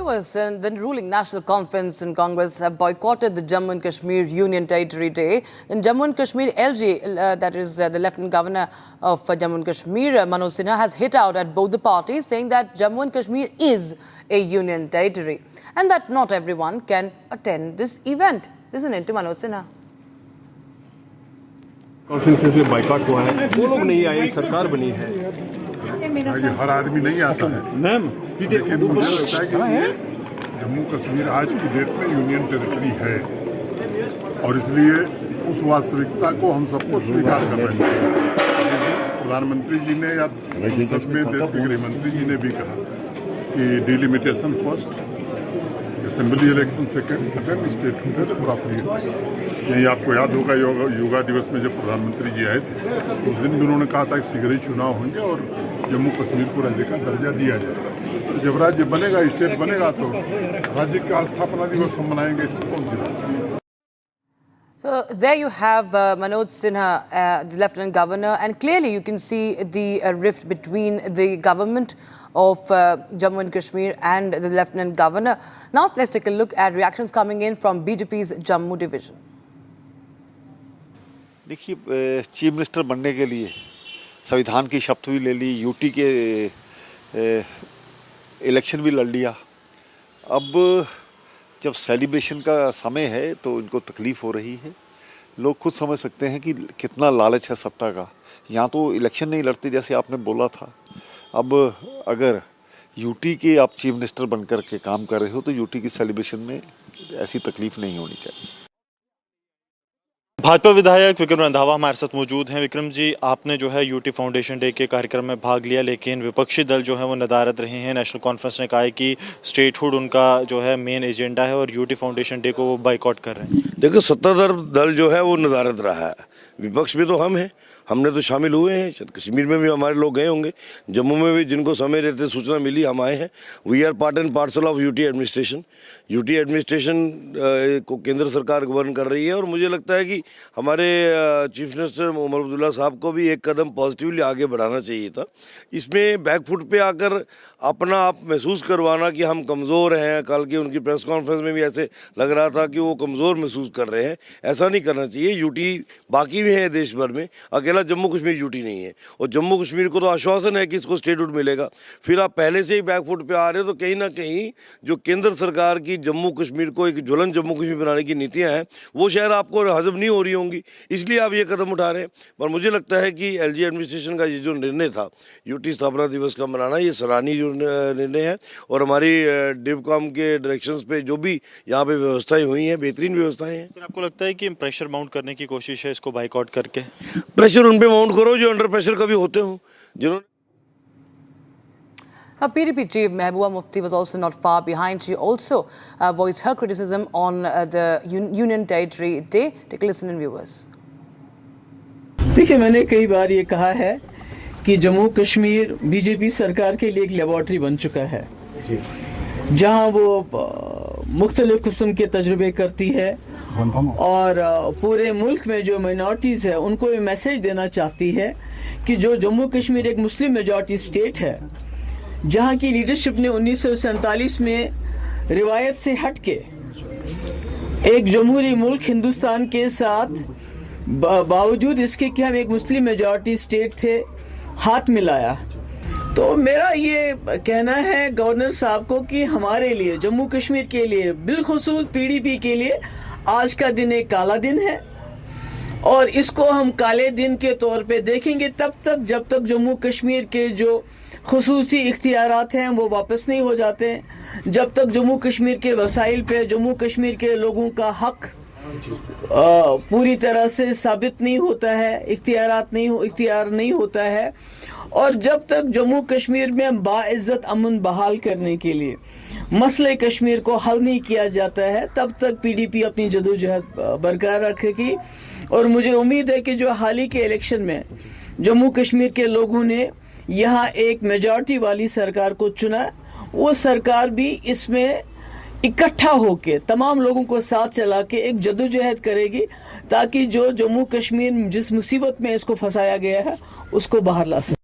viewers, the ruling National Conference and Congress have boycotted the Jammu and Kashmir Union Territory Day. In Jammu and Kashmir, LG, that is the Lieutenant Governor of Jammu and Kashmir, Manoj Sinha, has hit out at both the parties, saying that Jammu and Kashmir is a union territory and that not everyone can attend this event. Listen in to Manoj Sinha. Conference में boycott हुआ है, वो लोग नहीं आए, सरकार बनी है। हर आदमी नहीं आता है मैम, लेकिन मुझे लगता है कि ये जम्मू कश्मीर आज की डेट में यूनियन टेरिटरी है और इसलिए उस वास्तविकता को हम सबको स्वीकार कर रहे हैं। प्रधानमंत्री जी ने या संसद में देश के गृह मंत्री जी ने भी कहा कि delimitation first, assembly election second, statehood appropriate. यही आपको याद होगा योगा दिवस में जब प्रधानमंत्री जी आए थे उस दिन भी उन्होंने कहा था कि शीघ्र ही चुनाव होंगे और जम्मू कश्मीर को राज्य का दर्जा दिया जाएगा। तो जब राज्य बनेगा, स्टेट बनेगा, तो राज्य का स्थापना दिवस हम मनाएंगे, इसमें कौन सी बात। So there you have Manoj Sinha, the Lieutenant Governor, and clearly you can see the rift between the government of Jammu and Kashmir and the Lieutenant Governor. Now let's take a look at reactions coming in from BJP's Jammu division. देखिए, chief minister बनने के लिए संविधान की शपथ भी ले ली, UT के इलेक्शन भी लड़ लिया। अब जब सेलिब्रेशन का समय है तो इनको तकलीफ़ हो रही है। लोग खुद समझ सकते हैं कि कितना लालच है सत्ता का। यहाँ तो इलेक्शन नहीं लड़ते जैसे आपने बोला था। अब अगर यूटी के आप चीफ मिनिस्टर बनकर के काम कर रहे हो तो यूटी की सेलिब्रेशन में ऐसी तकलीफ़ नहीं होनी चाहिए। भाजपा विधायक विक्रम रंधावा हमारे साथ मौजूद हैं। विक्रम जी, आपने जो है यूटी फाउंडेशन डे के कार्यक्रम में भाग लिया, लेकिन विपक्षी दल जो है वो नदारद रहे हैं। नेशनल कॉन्फ्रेंस ने कहा है कि स्टेटहुड उनका जो है मेन एजेंडा है और यूटी फाउंडेशन डे को वो बाइकआउट कर रहे हैं। देखो, सत्ताधार दल जो है वो नदारद रहा है, विपक्ष में तो हम हैं, हमने तो शामिल हुए हैं। कश्मीर में भी हमारे लोग गए होंगे, जम्मू में भी जिनको समय रहते सूचना मिली हम आए हैं। We are part and parcel of UT administration. UT administration को केंद्र सरकार गवर्न कर रही है और मुझे लगता है कि हमारे चीफ मिनिस्टर उमर अब्दुल्ला साहब को भी एक कदम पॉजिटिवली आगे बढ़ाना चाहिए था। इसमें बैकफुट पे आकर अपना आप महसूस करवाना कि हम कमज़ोर हैं, कल की उनकी प्रेस कॉन्फ्रेंस में भी ऐसे लग रहा था कि वो कमज़ोर महसूस कर रहे हैं, ऐसा नहीं करना चाहिए। यूटी बाकी भी है देश भर में, अकेला जम्मू कश्मीर यूटी नहीं है और जम्मू कश्मीर को तो आश्वासन है कि इसको स्टेटहुड मिलेगा। फिर आप पहले से ही बैकफुट पे आ रहे हो तो कहीं ना कहीं जो केंद्र सरकार की जम्मू कश्मीर को एक ज्वलन जम्मू कश्मीर बनाने की नीतियां हैं वो शायद आपको हजम नहीं हो रही होंगी, इसलिए आप ये कदम उठा रहे हैं। पर मुझे लगता है कि एलजी एडमिनिस्ट्रेशन का ये जो निर्णय था यूटी स्थापना दिवस का मनाना, ये सराहनीय जो निर्णय है और हमारी डिवकॉम के डायरेक्शंस पे जो भी यहाँ पे व्यवस्थाएं हुई हैं, बेहतरीन व्यवस्थाएं हैं। सर, आपको लगता है कि प्रेशर माउंट करने की कोशिश है इसको बाइकआउट करके? प्रेशर उन पे माउंट करो जो अंडर प्रेशर कभी होते हो, जिन्होंने। Now, PDP chief Mehbooba Mufti was also not far behind. She also voiced her criticism on the Union Territory Day. Take a listen in, viewers. देखिए, मैंने कई बार ये कहा है कि जम्मू कश्मीर बीजेपी सरकार के लिए एक लेबोरेटरी बन चुका है, जहां वो मुख्तलिफ किस्म के तजुर्बे करती है और पूरे मुल्क में जो माइनॉरिटीज़ है उनको ये मैसेज देना चाहती है कि जो जम्मू कश्मीर एक मुस्लिम मेजॉरिटी स्टेट है, जहां की लीडरशिप ने 1947 में रिवायत से हट के एक जमहूरी मुल्क हिंदुस्तान के साथ बावजूद इसके कि हम एक मुस्लिम मेजॉरिटी स्टेट थे, हाथ मिलाया। तो मेरा ये कहना है गवर्नर साहब को कि हमारे लिए, जम्मू कश्मीर के लिए, बिलखुसूस पीडीपी के लिए आज का दिन एक काला दिन है और इसको हम काले दिन के तौर पे देखेंगे तब तक जब तक जम्मू कश्मीर के जो खुसूसी इख्तियारात हैं वो वापस नहीं हो जाते हैं, जब तक जम्मू कश्मीर के वसाइल पे जम्मू कश्मीर के लोगों का हक पूरी तरह से साबित नहीं होता है, इख्तियार नहीं होता है, और जब तक जम्मू कश्मीर में बाइज्जत अमन बहाल करने के लिए मसले कश्मीर को हल नहीं किया जाता है, तब तक पीडीपी अपनी जदोजहद बरकरार रखेगी। और मुझे उम्मीद है कि जो हाल ही के इलेक्शन में जम्मू कश्मीर के लोगों ने यहाँ एक मेजॉरिटी वाली सरकार को चुना, वो सरकार भी इसमें इकट्ठा होके तमाम लोगों को साथ चला के एक जदोजहद करेगी ताकि जो जम्मू कश्मीर जिस मुसीबत में इसको फंसाया गया है उसको बाहर ला सके।